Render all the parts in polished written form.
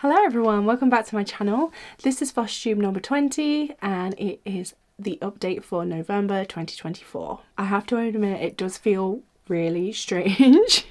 Hello everyone, welcome back to my channel. This is FlossTube number 20 and it is the update for November 2024. I have to admit it does feel really strange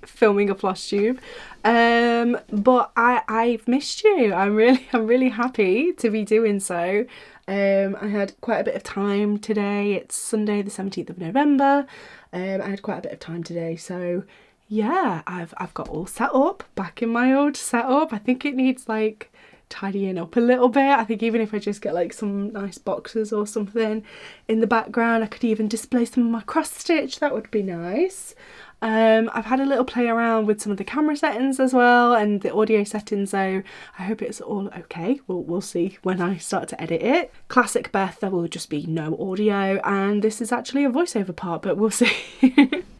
filming a FlossTube, but I've missed you. I'm really happy to be doing so. I had quite a bit of time today. It's Sunday the 17th of November. I had quite a bit of time today, so yeah, I've got all set up back in my old setup. I think it needs like tidying up a little bit. I think even if I just get like some nice boxes or something in the background, I could even display some of my cross stitch. That would be nice. I've had a little play around with some of the camera settings as well and the audio settings, so I hope it's all okay. We'll see when I start to edit it. Classic Beth, there will just be no audio, and this is actually a voiceover part, but we'll see.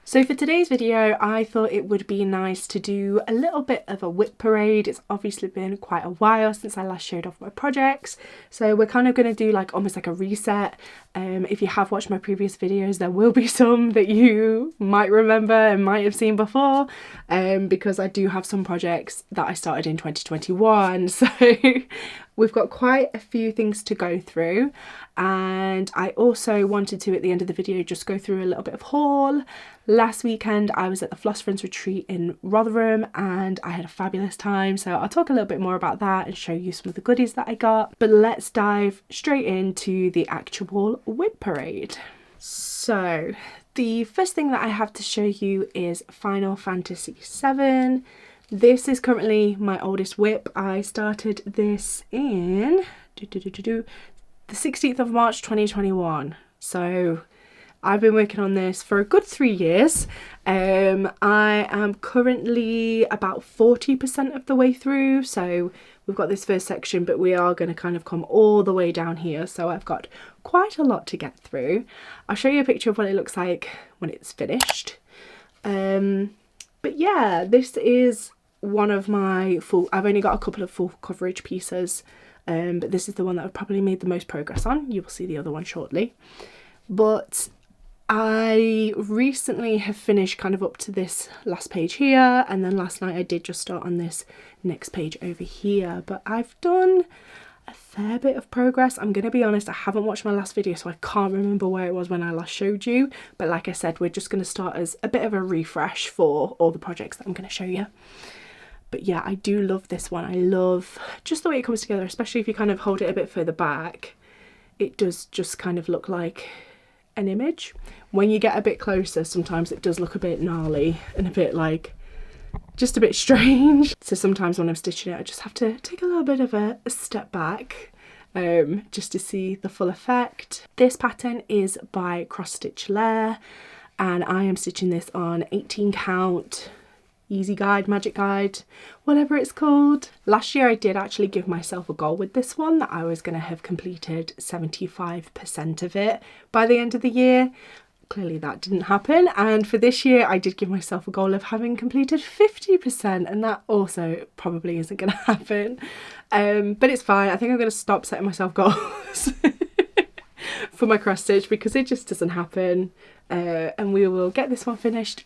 So for today's video, I thought it would be nice to do a little bit of a WIP parade. It's obviously been quite a while since I last showed off my projects, so we're kind of going to do like almost like a reset. If you have watched my previous videos, there will be some that you might remember and might have seen before, because I do have some projects that I started in 2021, so we've got quite a few things to go through. And I also wanted to, at the end of the video, just go through a little bit of haul. Last weekend I was at the Floss Friends retreat in Rotherham and I had a fabulous time, so I'll talk a little bit more about that and show you some of the goodies that I got. But let's dive straight into the actual WIP parade. So the first thing that I have to show you is Final Fantasy VII. This is currently my oldest WIP. I started this in the 16th of March 2021, so I've been working on this for a good 3 years. I am currently about 40% of the way through, so we've got this first section, but we are going to kind of come all the way down here, so I've got quite a lot to get through. I'll show you a picture of what it looks like when it's finished. But yeah, this is one of my full, I've only got a couple of full coverage pieces, but this is the one that I've probably made the most progress on. You will see the other one shortly. But I recently have finished kind of up to this last page here, and then last night I did just start on this next page over here, but I've done a fair bit of progress. I'm going to be honest, I haven't watched my last video, so I can't remember where it was when I last showed you, but like I said, we're just going to start as a bit of a refresh for all the projects that I'm going to show you. But yeah, I do love this one. I love just the way it comes together, especially if you kind of hold it a bit further back. It does just kind of look like an image. When you get a bit closer, sometimes it does look a bit gnarly and a bit like, just a bit strange. So sometimes when I'm stitching it, I just have to take a little bit of a step back, just to see the full effect. This pattern is by Cross Stitch Layer, and I am stitching this on 18 count. Easy guide, magic guide, whatever it's called. Last year I did actually give myself a goal with this one that I was going to have completed 75% of it by the end of the year. Clearly that didn't happen, and for this year I did give myself a goal of having completed 50%, and that also probably isn't going to happen. But it's fine. I think I'm going to stop setting myself goals for my cross stitch because it just doesn't happen, and we will get this one finished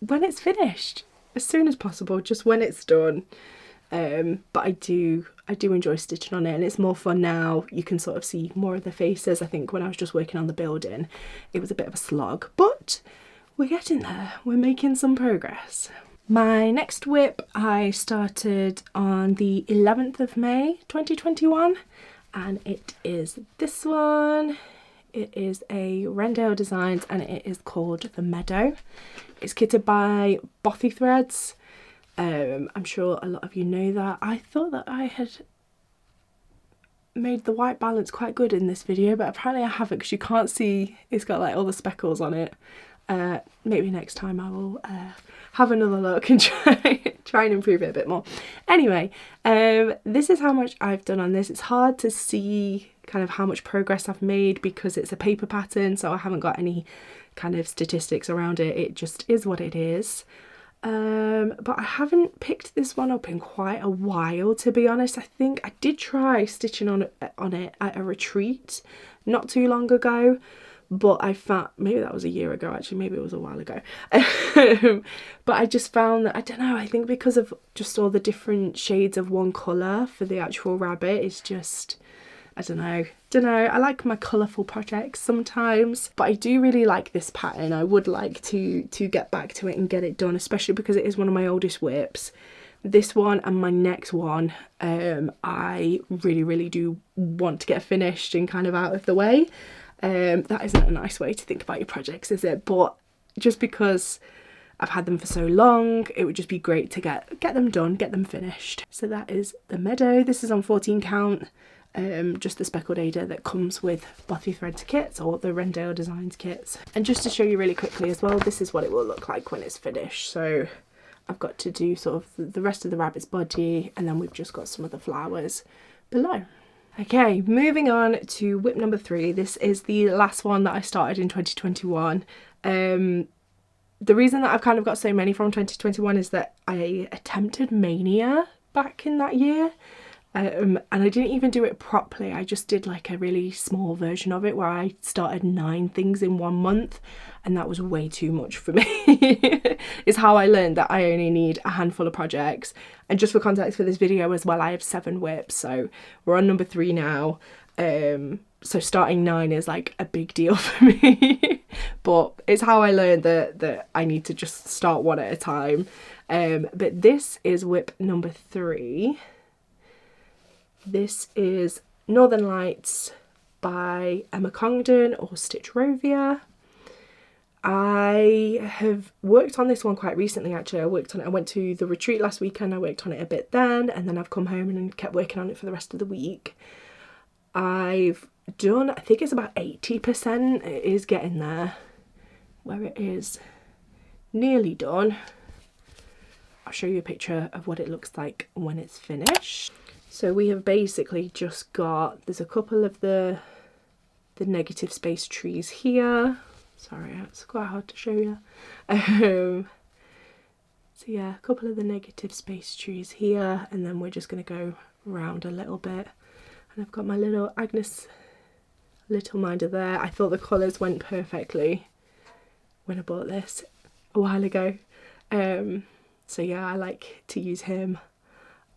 when it's finished. As soon as possible, just when it's done. But I do enjoy stitching on it, and it's more fun now. You can sort of see more of the faces. I think when I was just working on the building, it was a bit of a slog, but we're getting there. We're making some progress. My next WIP I started on the 11th of May 2021, and it is this one. It is a Rendale Designs and it is called The Meadow. It's kitted by Bothy Threads. I'm sure a lot of you know that. I thought that I had made the white balance quite good in this video, but apparently I haven't, because you can't see it's got like all the speckles on it. Maybe next time I will have another look and try and improve it a bit more. Anyway, this is how much I've done on this. It's hard to see kind of how much progress I've made because it's a paper pattern, so I haven't got any kind of statistics around it. It just is what it is. But I haven't picked this one up in quite a while, to be honest. I think I did try stitching on it at a retreat not too long ago, but I found, maybe that was a year ago actually, maybe it was a while ago. But I just found that, I don't know, I think because of just all the different shades of one colour for the actual rabbit, it's just, I don't know, I like my colourful projects sometimes, but I do really like this pattern. I would like to get back to it and get it done, especially because it is one of my oldest WIPs. This one and my next one, I really do want to get finished and kind of out of the way. That isn't a nice way to think about your projects, is it? But just because I've had them for so long, it would just be great to get them done, get them finished. So that is the Meadow. This is on 14 count, just the speckled Ada that comes with Bothy Threads kits or the Rendale Designs kits. And just to show you really quickly as well, this is what it will look like when it's finished. So I've got to do sort of the rest of the rabbit's body, and then we've just got some of the flowers below. Okay, moving on to WIP number 3. This is the last one that I started in 2021. The reason that I've kind of got so many from 2021 is that I attempted Mania back in that year. And I didn't even do it properly. I just did like a really small version of it where I started 9 things in 1 month, and that was way too much for me. It's how I learned that I only need a handful of projects. And just for context for this video as well, I have 7 WIPs, so we're on number 3 now. So starting 9 is like a big deal for me. But it's how I learned that I need to just start one at a time. But this is WIP number 3. This is Northern Lights by Emma Congdon or Stitch Rovia. I have worked on this one quite recently actually. I went to the retreat last weekend, I worked on it a bit then, and then I've come home and kept working on it for the rest of the week. I've done, I think it's about 80%, it is getting there, where it is nearly done. I'll show you a picture of what it looks like when it's finished. So we have basically just got, there's a couple of the negative space trees here. Sorry, it's quite hard to show you. So yeah, a couple of the negative space trees here, and then we're just going to go round a little bit. And I've got my little Agnes Little Minder there. I thought the colours went perfectly when I bought this a while ago. So yeah, I like to use him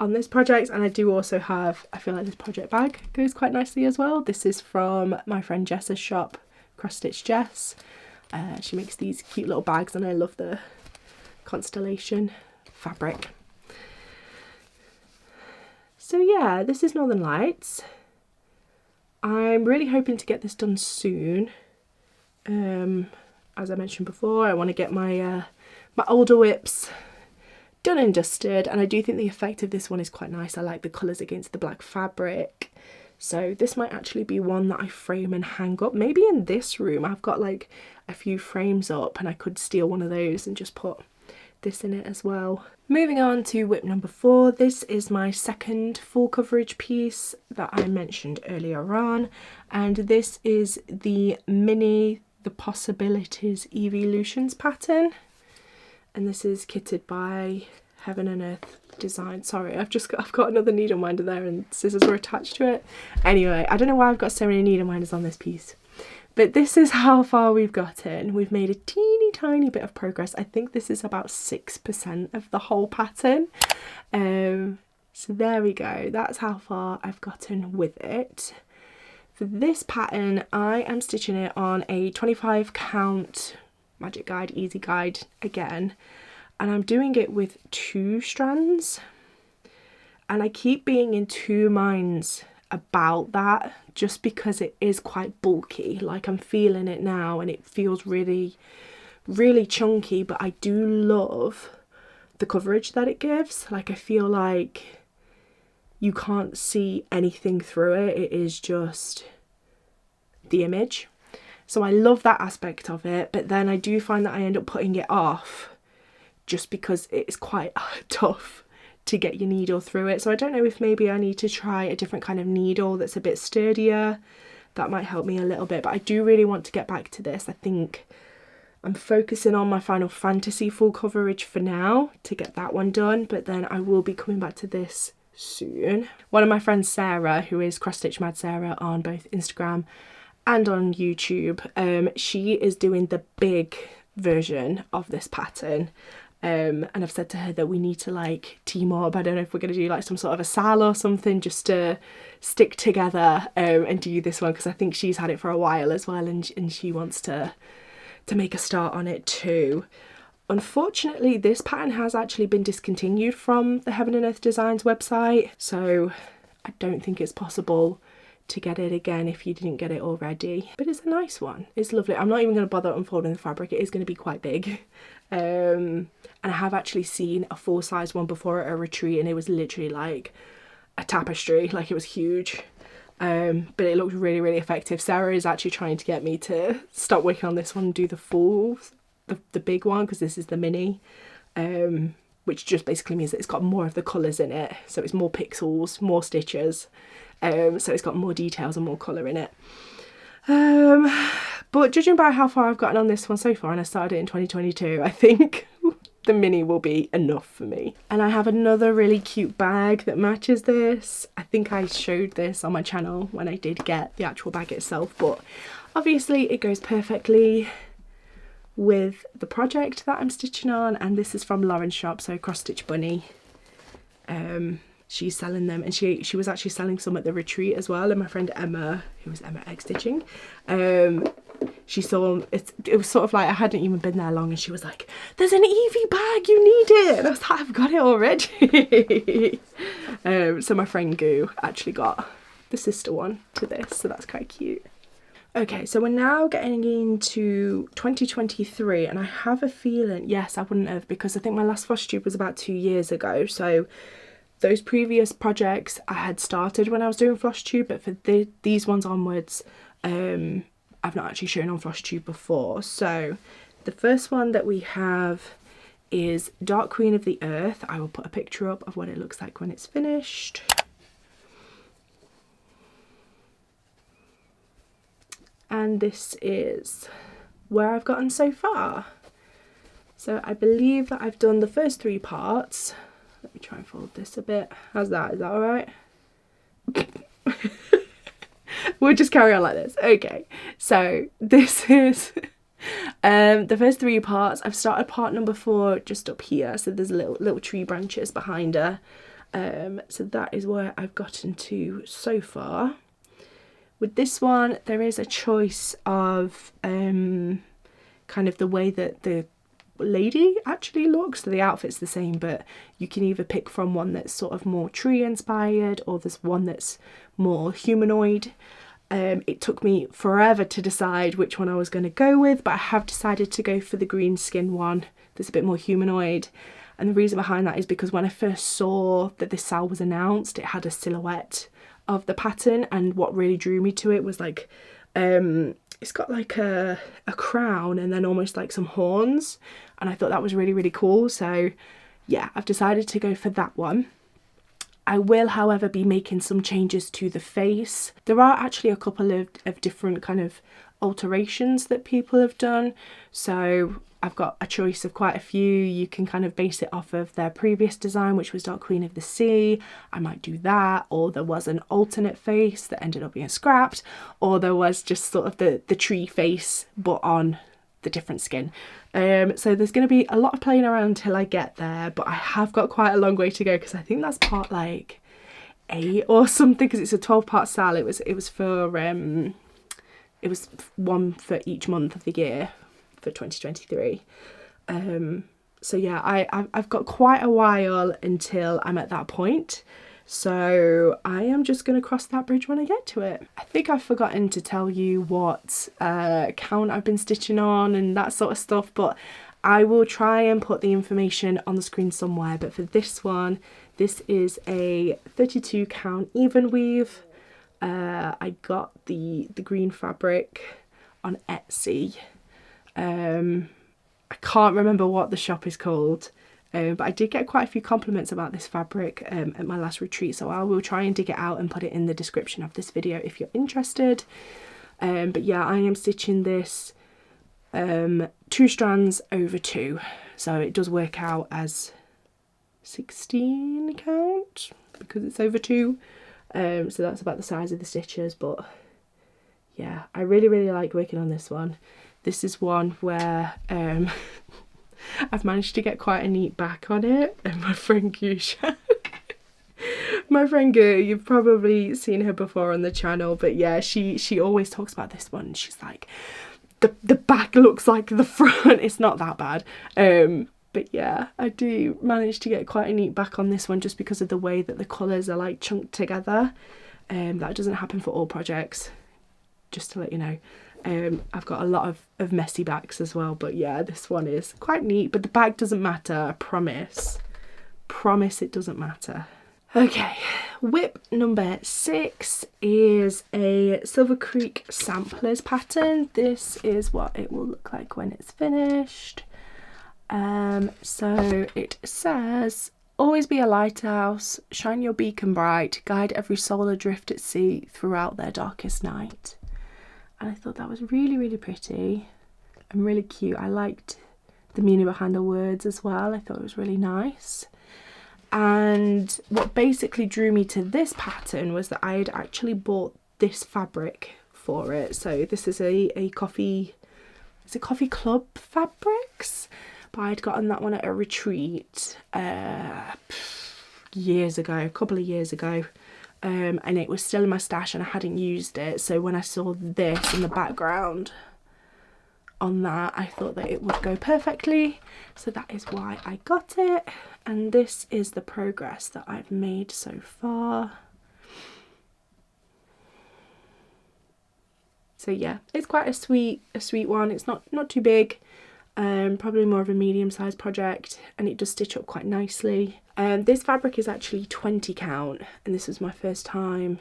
on this project, and I do also have, I feel like this project bag goes quite nicely as well. This is from my friend Jess's shop, Cross Stitch Jess. She makes these cute little bags, and I love the constellation fabric. So yeah, this is Northern Lights. I'm really hoping to get this done soon. As I mentioned before, I want to get my my older WIPs done and dusted, and I do think the effect of this one is quite nice. I like the colours against the black fabric. So this might actually be one that I frame and hang up. Maybe in this room I've got like a few frames up, and I could steal one of those and just put this in it as well. Moving on to WIP number 4. This is my second full coverage piece that I mentioned earlier on, and this is the mini The Possibilities Evolutions pattern, and this is kitted by Heaven and Earth Design. Sorry, I've got another needle minder there, and scissors were attached to it. Anyway, I don't know why I've got so many needle minders on this piece, but this is how far we've gotten. We've made a teeny tiny bit of progress. I think this is about 6% of the whole pattern. So there we go. That's how far I've gotten with it. For this pattern, I am stitching it on a 25 count Magic Guide, Easy Guide again, and I'm doing it with 2 strands, and I keep being in 2 minds about that just because it is quite bulky. Like, I'm feeling it now and it feels really chunky, but I do love the coverage that it gives. Like, I feel like you can't see anything through it, it is just the image. So I love that aspect of it, but then I do find that I end up putting it off just because it's quite tough to get your needle through it. So I don't know if maybe I need to try a different kind of needle that's a bit sturdier. That might help me a little bit, but I do really want to get back to this. I think I'm focusing on my Final Fantasy full coverage for now to get that one done, but then I will be coming back to this soon. One of my friends, Sarah, who is Cross Stitch Mad Sarah on both Instagram and on YouTube. She is doing the big version of this pattern. And I've said to her that we need to like team up. I don't know if we're going to do like some sort of a sal or something just to stick together and do this one, because I think she's had it for a while as well, and she wants to make a start on it too. Unfortunately, this pattern has actually been discontinued from the Heaven and Earth Designs website, so I don't think it's possible to get it again if you didn't get it already. But it's a nice one. It's lovely. I'm not even going to bother unfolding the fabric. It is going to be quite big. And I have actually seen a full-size one before at a retreat, and it was literally like a tapestry. Like, it was huge. But it looked really, really effective. Sarah is actually trying to get me to stop working on this one and do the full, the big one, because this is the mini. Which just basically means that it's got more of the colours in it. So it's more pixels, more stitches. So it's got more details and more colour in it. But judging by how far I've gotten on this one so far, and I started it in 2022, I think the mini will be enough for me. And I have another really cute bag that matches this. I think I showed this on my channel when I did get the actual bag itself, but obviously it goes perfectly with the project that I'm stitching on. And this is from Lauren's shop, so Cross Stitch Bunny. She's selling them, and she was actually selling some at the retreat as well. And my friend Emma, who was Emma Egg Stitching, she saw it was sort of like I hadn't even been there long, and she was like, "There's an Evie bag, you need it." And I was like, "I've got it already." So my friend Goo actually got the sister one to this, so that's quite cute. Okay, so we're now getting into 2023, and I have a feeling, yes, I wouldn't have, because I think my last FlossTube was about 2 years ago, so those previous projects I had started when I was doing FlossTube, but for these ones onwards, I've not actually shown on FlossTube before. So the first one that we have is Dark Queen of the Earth. I will put a picture up of what it looks like when it's finished. And this is where I've gotten so far. So I believe that I've done the first 3 parts. Let me try and fold this a bit. How's that? Is that all right? We'll just carry on like this. Okay, so this is the first 3 parts. I've started part number 4 just up here. So there's little tree branches behind her. So that is where I've gotten to so far. With this one, there is a choice of kind of the way that the lady actually looks. So the outfit's the same, but you can either pick from one that's sort of more tree inspired, or there's one that's more humanoid. It took me forever to decide which one I was going to go with, but I have decided to go for the green skin one that's a bit more humanoid. And the reason behind that is because when I first saw that this sal was announced, it had a silhouette of the pattern, and what really drew me to it was like it's got like a crown and then almost like some horns, and I thought that was really, really cool. So yeah, I've decided to go for that one. I will, however, be making some changes to the face. There are actually a couple of different kind of alterations that people have done. So I've got a choice of quite a few. You can kind of base it off of their previous design, which was Dark Queen of the Sea. I might do that, or there was an alternate face that ended up being scrapped, or there was just sort of the tree face but on the different skin. So there's going to be a lot of playing around till I get there, but I have got quite a long way to go, because I think that's part like 8 or something, because it's a 12-part sal. It was for it was one for each month of the year for 2023. So yeah, I've got quite a while until I'm at that point. So I am just going to cross that bridge when I get to it. I think I've forgotten to tell you what count I've been stitching on and that sort of stuff, but I will try and put the information on the screen somewhere. But for this one, this is a 32 count even weave. I got the green fabric on Etsy. I can't remember what the shop is called. But I did get quite a few compliments about this fabric at my last retreat, so I will try and dig it out and put it in the description of this video if you're interested. But yeah, I am stitching this 2 strands over 2, so it does work out as 16 count because it's over 2. So that's about the size of the stitches, but yeah, I really like working on this one. This is one where I've managed to get quite a neat back on it, and my friend Gusha, my friend Gu, you've probably seen her before on the channel, but yeah, she always talks about this one. She's like, the back looks like the front. It's not that bad. But yeah, I do manage to get quite a neat back on this one just because of the way that the colours are like chunked together. That doesn't happen for all projects, just to let you know. I've got a lot of messy backs as well, but yeah, this one is quite neat, but the bag doesn't matter, I promise. Promise it doesn't matter. Okay, WIP number 6 is a Silver Creek Samplers pattern. This is what it will look like when it's finished. So it says, always be a lighthouse, shine your beacon bright, guide every soul adrift at sea throughout their darkest night. And I thought that was really pretty and really cute. I liked the meaning behind the words as well. I thought it was really nice. And what basically drew me to this pattern was that I had actually bought this fabric for it. So this is a coffee, it's a coffee club fabrics, but I'd gotten that one at a retreat years ago, a couple of years ago. And it was still in my stash and I hadn't used it. So when I saw this in the background on that, I thought that it would go perfectly. So that is why I got it. And this is the progress that I've made so far. So yeah, it's quite a sweet one. It's not too big. Probably more of a medium-sized project, and it does stitch up quite nicely. This fabric is actually 20 count, and this was my first time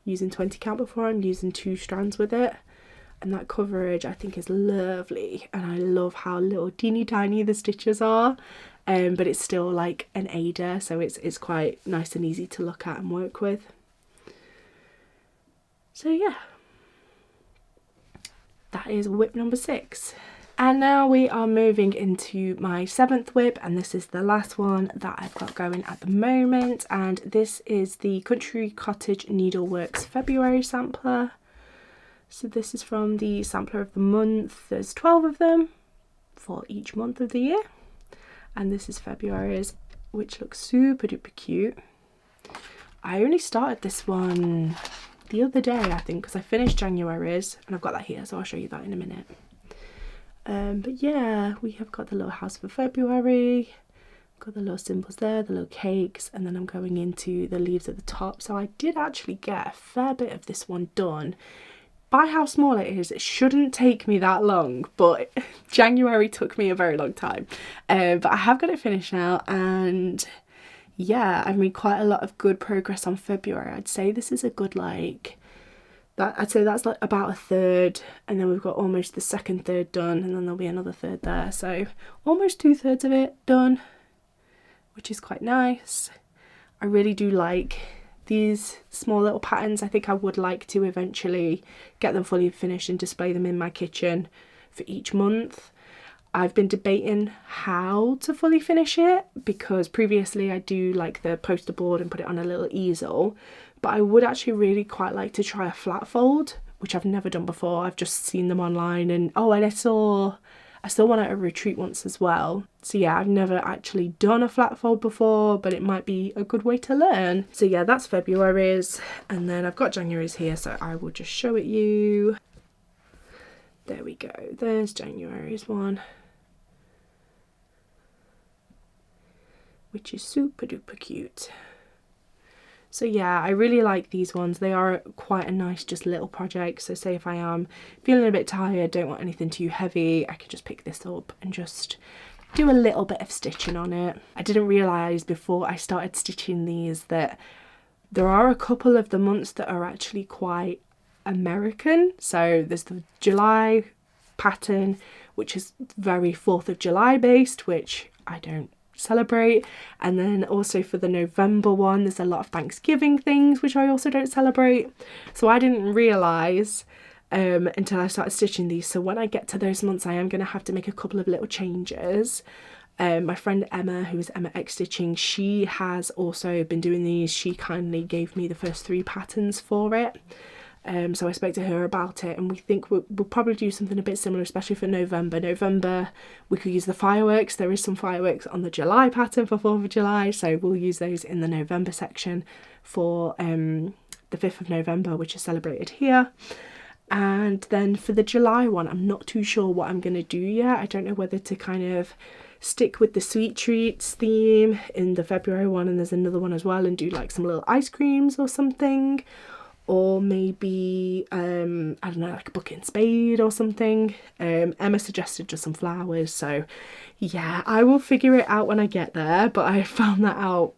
using 20 count before. I'm using 2 strands with it, and that coverage I think is lovely, and I love how little teeny tiny the stitches are, but it's still like an aider, so it's quite nice and easy to look at and work with. So yeah, that is WIP number 6. And now we are moving into my 7th WIP, and this is the last one that I've got going at the moment, and this is the Country Cottage Needleworks February sampler. So this is from the sampler of the month. There's 12 of them for each month of the year, and this is February's, which looks super duper cute. I only started this one the other day, I think, because I finished January's, and I've got that here, so I'll show you that in a minute. But yeah, we have got the little house for February, got the little symbols there, the little cakes, and then I'm going into the leaves at the top. So I did actually get a fair bit of this one done. By how small it is, it shouldn't take me that long, but January took me a very long time. But I have got it finished now, and yeah, I've made quite a lot of good progress on February. I'd say this is a good I'd say that's like about a third, and then we've got almost the second third done, and then there'll be another third there, so almost 2/3 of it done, which is quite nice. I really do like these small little patterns. I think I would like to eventually get them fully finished and display them in my kitchen for each month. I've been debating how to fully finish it, because previously I do like the poster board and put it on a little easel, but I would actually really quite like to try a flat fold, which I've never done before. I've just seen them online, and oh, and I saw one at a retreat once as well. So yeah, I've never actually done a flat fold before, but it might be a good way to learn. So yeah, that's February's, and then I've got January's here, so I will just show it you. There we go, there's January's one, which is super duper cute. So yeah, I really like these ones. They are quite a nice just little project. So say if I am feeling a bit tired, don't want anything too heavy, I can just pick this up and just do a little bit of stitching on it. I didn't realise before I started stitching these that there are a couple of the months that are actually quite American. So there's the July pattern, which is very 4th of July based, which I don't celebrate, and then also for the November one there's a lot of Thanksgiving things which I also don't celebrate. So I didn't realise until I started stitching these, so when I get to those months I am going to have to make a couple of little changes. My friend Emma, who is Emma X Stitching, she has also been doing these. She kindly gave me the first 3 patterns for it, So I spoke to her about it, and we think we'll probably do something a bit similar, especially for November. November, we could use the fireworks. There is some fireworks on the July pattern for 4th of July, so we'll use those in the November section for the 5th of November, which is celebrated here. And then for the July one, I'm not too sure what I'm going to do yet. I don't know whether to kind of stick with the sweet treats theme in the February one, and there's another one as well, and do like some little ice creams or something, or maybe I don't know, like a bucket and spade or something. Emma suggested just some flowers, so yeah, I will figure it out when I get there. But I found that out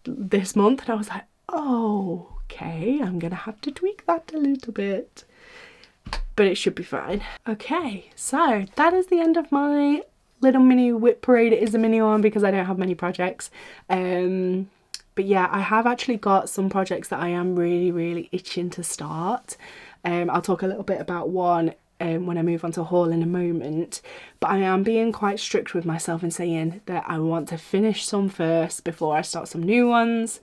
this month, and I was like, oh, okay, I'm gonna have to tweak that a little bit, but it should be fine. Okay, so that is the end of my little mini WIP parade. It is a mini one because I don't have many projects, but yeah, I have actually got some projects that I am really itching to start. I'll talk a little bit about one when I move on to haul in a moment, but I am being quite strict with myself and saying that I want to finish some first before I start some new ones.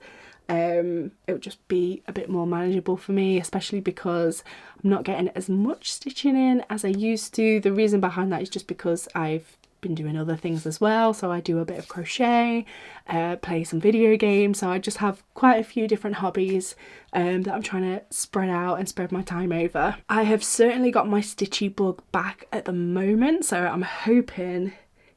It would just be a bit more manageable for me, especially because I'm not getting as much stitching in as I used to. The reason behind that is just because I've been doing other things as well. So I do a bit of crochet, play some video games, so I just have quite a few different hobbies that I'm trying to spread out and spread my time over. I have certainly got my stitchy bug back at the moment, so I'm hoping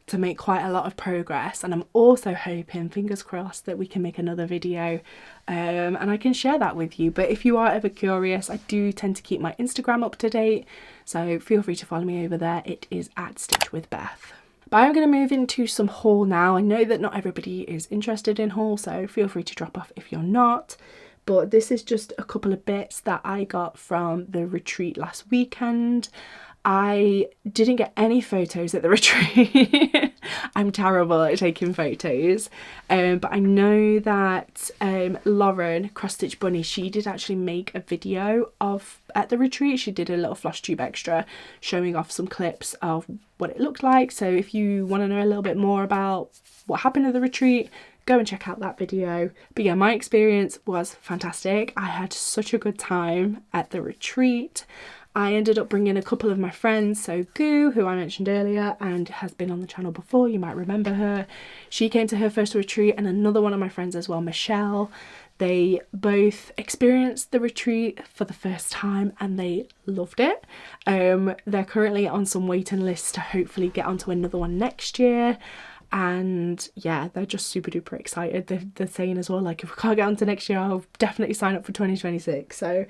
to make quite a lot of progress, and I'm also hoping, fingers crossed, that we can make another video and I can share that with you. But if you are ever curious, I do tend to keep my Instagram up to date, so feel free to follow me over there. It is @stitchwithbeth. But I'm going to move into some haul now. I know that not everybody is interested in haul, so feel free to drop off if you're not. But this is just a couple of bits that I got from the retreat last weekend. I didn't get any photos at the retreat. I'm terrible at taking photos, but I know that Lauren, Cross Stitch Bunny, she did actually make a video of at the retreat. She did a little FlossTube extra showing off some clips of what it looked like. So if you want to know a little bit more about what happened at the retreat, go and check out that video. But yeah, my experience was fantastic. I had such a good time at the retreat. I ended up bringing a couple of my friends, so Goo, who I mentioned earlier and has been on the channel before, you might remember her. She came to her first retreat, and another one of my friends as well, Michelle. They both experienced the retreat for the first time and they loved it. They're currently on some waiting lists to hopefully get onto another one next year. And yeah, they're just super duper excited. They're saying as well, like, if we can't get onto next year, I'll definitely sign up for 2026. So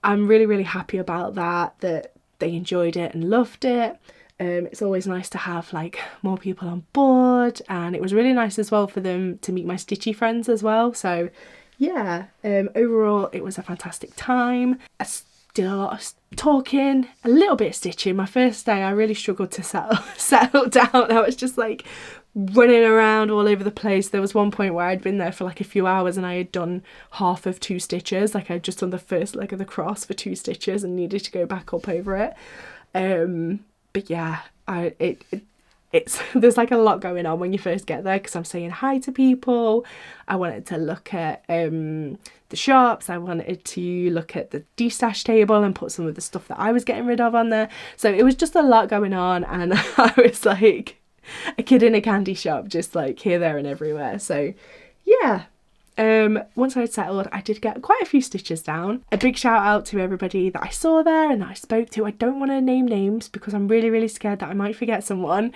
I'm really happy about that they enjoyed it and loved it. It's always nice to have like more people on board, and it was really nice as well for them to meet my stitchy friends as well. So yeah, overall it was a fantastic time. I did a lot of talking, a little bit of stitching. My first day I really struggled to settle down. I was just like running around all over the place. There was one point where I'd been there for like a few hours and I had done half of 2 stitches. Like I'd just done the first leg of the cross for 2 stitches and needed to go back up over it. But yeah, it's there's like a lot going on when you first get there, because I'm saying hi to people. I wanted to look at the shops. I wanted to look at the de-stash table and put some of the stuff that I was getting rid of on there. So it was just a lot going on, and I was like a kid in a candy shop, just like here, there and everywhere. So yeah, once I had settled, I did get quite a few stitches down. A big shout out to everybody that I saw there and that I spoke to. I don't want to name names because I'm really scared that I might forget someone.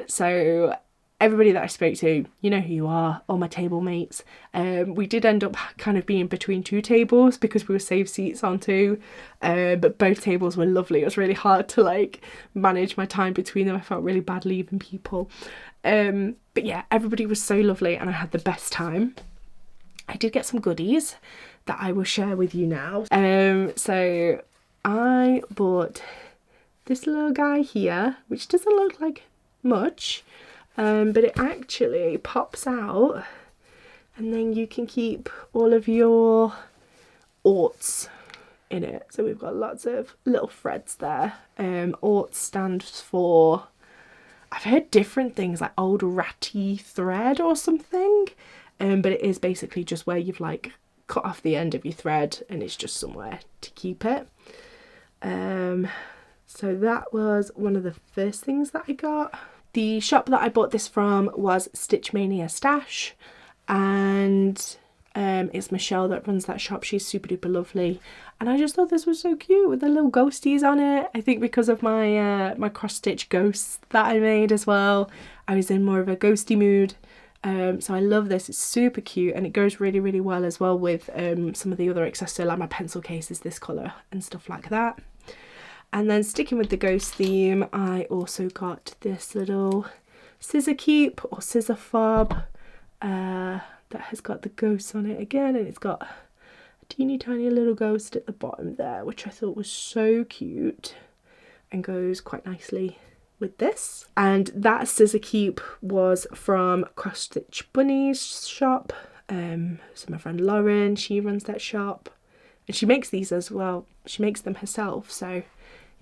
So everybody that I spoke to, you know who you are, all my table mates. We did end up kind of being between 2 tables because we were saved seats on 2, but both tables were lovely. It was really hard to like manage my time between them. I felt really bad leaving people. But yeah, everybody was so lovely and I had the best time. I did get some goodies that I will share with you now. So I bought this little guy here, which doesn't look like much, but it actually pops out and then you can keep all of your orts in it. So we've got lots of little threads there. Orts stands for, I've heard different things, like old ratty thread or something. But it is basically just where you've like cut off the end of your thread and it's just somewhere to keep it. So that was one of the first things that I got. The shop that I bought this from was Stitch Mania Stash, and it's Michelle that runs that shop. She's super duper lovely, and I just thought this was so cute with the little ghosties on it. I think because of my my cross stitch ghosts that I made as well, I was in more of a ghosty mood. So I love this. It's super cute, and it goes really, really well as well with some of the other accessories, like my pencil case is this colour and stuff like that. And then sticking with the ghost theme, I also got this little scissor keep or scissor fob that has got the ghosts on it again, and it's got a teeny tiny little ghost at the bottom there, which I thought was so cute and goes quite nicely with this. And that scissor keep was from Cross Stitch Bunny's shop. So my friend Lauren, she runs that shop, and she makes these as well. She makes them herself, so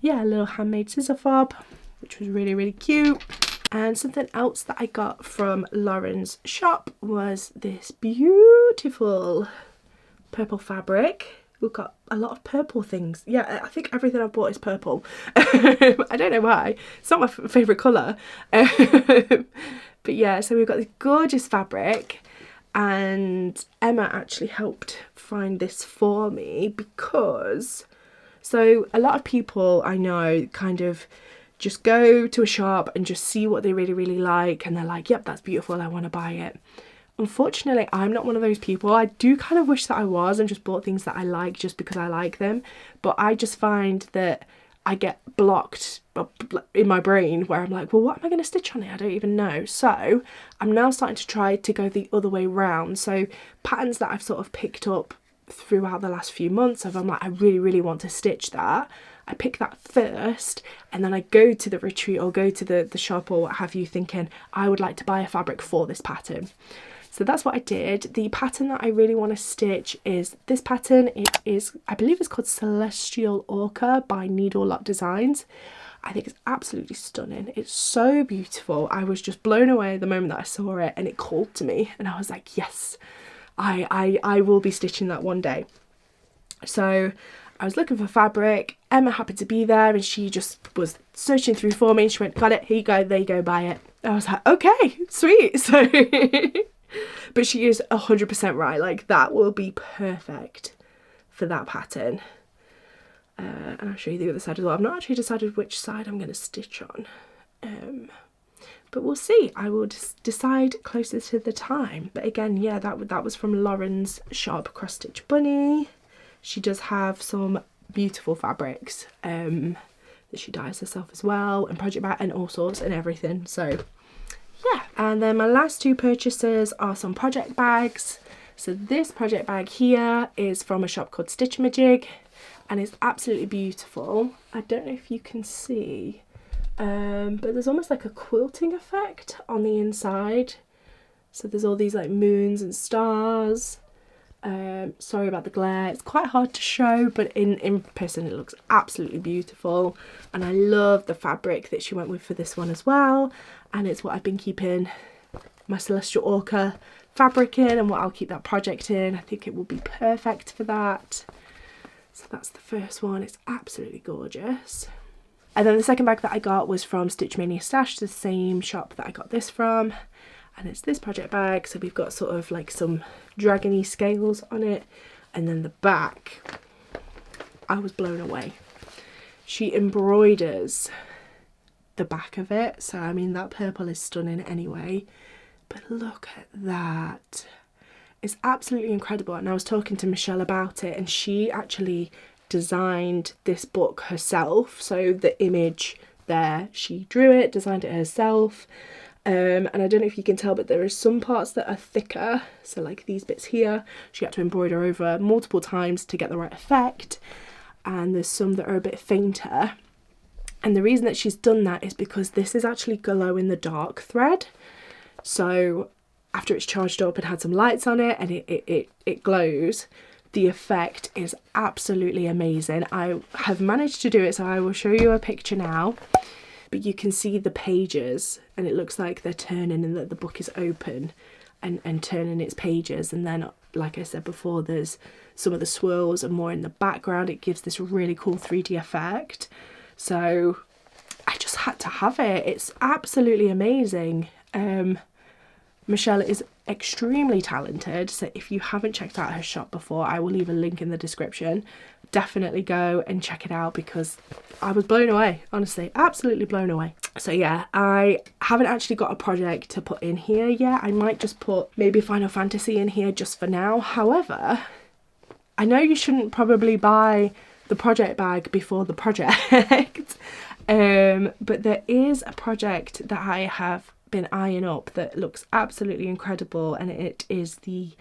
yeah, a little handmade scissor fob, which was really, really cute. And something else that I got from Lauren's shop was this beautiful purple fabric. We've got a lot of purple things. Yeah, I think everything I've bought is purple. I don't know why. It's not my favourite colour. But yeah, so we've got this gorgeous fabric, and Emma actually helped find this for me because... So a lot of people I know kind of just go to a shop and just see what they really, really like, and they're like, yep, that's beautiful, I want to buy it. Unfortunately, I'm not one of those people. I do kind of wish that I was and just bought things that I like just because I like them. But I just find that I get blocked in my brain where I'm like, well, what am I going to stitch on it? I don't even know. So I'm now starting to try to go the other way round. So patterns that I've sort of picked up throughout the last few months of, I'm like, I really, really want to stitch that. I pick that first, and then I go to the retreat or go to the shop or what have you thinking, I would like to buy a fabric for this pattern. So that's what I did. The pattern that I really want to stitch is this pattern. It is, I believe it's called Celestial Orca by Needle Lock Designs. I think it's absolutely stunning. It's so beautiful. I was just blown away the moment that I saw it, and it called to me, and I was like, yes, I will be stitching that one day. So I was looking for fabric. Emma happened to be there, and she just was searching through for me, and she went, got it, here you go, there you go, buy it. I was like, okay, sweet. So but she is 100% right, like that will be perfect for that pattern. And I'll show you the other side as well. I've not actually decided which side I'm going to stitch on, but we'll see. I will just decide closer to the time. But again, yeah, that was from Lauren's shop, Cross Stitch Bunny. She does have some beautiful fabrics that she dyes herself as well, and project bag and all sorts and everything. So yeah, and then my last two purchases are some project bags. So this project bag here is from a shop called Stitchamajig, and it's absolutely beautiful. I don't know if you can see, but there's almost like a quilting effect on the inside. So there's all these like moons and stars. Sorry about the glare, it's quite hard to show, but in person it looks absolutely beautiful, and I love the fabric that she went with for this one as well, and it's what I've been keeping my Celestial Orca fabric in, and what I'll keep that project in. I think it will be perfect for that. So that's the first one. It's absolutely gorgeous. And then the second bag that I got was from Stitch Mania Stash, the same shop that I got this from. And it's this project bag, so we've got sort of like some dragony scales on it, and then the back, I was blown away. She embroiders the back of it, so I mean that purple is stunning anyway, but look at that. It's absolutely incredible. And I was talking to Michelle about it, and she actually designed this book herself. So the image there, she drew it, designed it herself. And I don't know if you can tell, but there are some parts that are thicker, so like these bits here she had to embroider over multiple times to get the right effect, and there's some that are a bit fainter, and the reason that she's done that is because this is actually glow in the dark thread, so after it's charged up and had some lights on it and it glows, the effect is absolutely amazing. I have managed to do it, so I will show you a picture now. But you can see the pages, and it looks like they're turning and that the book is open and turning its pages, and then like I said before, there's some of the swirls are more in the background. It gives this really cool 3D effect. So I just had to have it. It's absolutely amazing. Michelle is extremely talented, so if you haven't checked out her shop before, I will leave a link in the description. Definitely go and check it out, because I was blown away, honestly, absolutely blown away. So yeah, I haven't actually got a project to put in here yet. I might just put maybe Final Fantasy in here just for now. However, I know you shouldn't probably buy the project bag before the project, but there is a project that I have been eyeing up that looks absolutely incredible, and it is the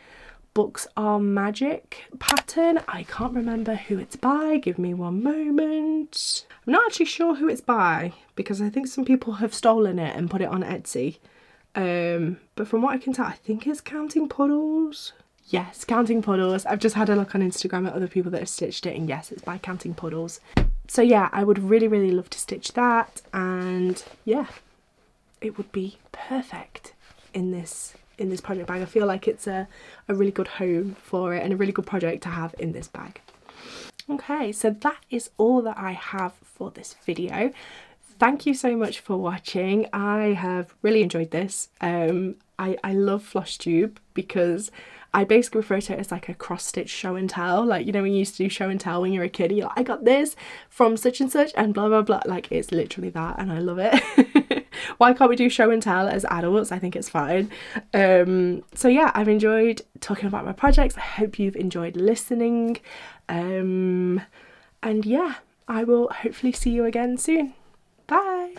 Books Are Magic pattern. I can't remember who it's by. Give me one moment. I'm not actually sure who it's by, because I think some people have stolen it and put it on Etsy. But from what I can tell, I think it's Counting Puddles. Yes, Counting Puddles. I've just had a look on Instagram at other people that have stitched it, and yes, it's by Counting Puddles. So yeah, I would really, really love to stitch that, and yeah, it would be perfect in this project bag. I feel like it's a really good home for it and a really good project to have in this bag. Okay, so that is all that I have for this video. Thank you so much for watching. I have really enjoyed this. I love FlossTube because I basically refer to it as like a cross-stitch show and tell. Like, you know, when you used to do show and tell when you're a kid, you're like, I got this from such and such and blah blah blah. Like, it's literally that, and I love it. Why can't we do show and tell as adults? I think it's fine. So yeah, I've enjoyed talking about my projects. I hope you've enjoyed listening. And yeah, I will hopefully see you again soon. Bye.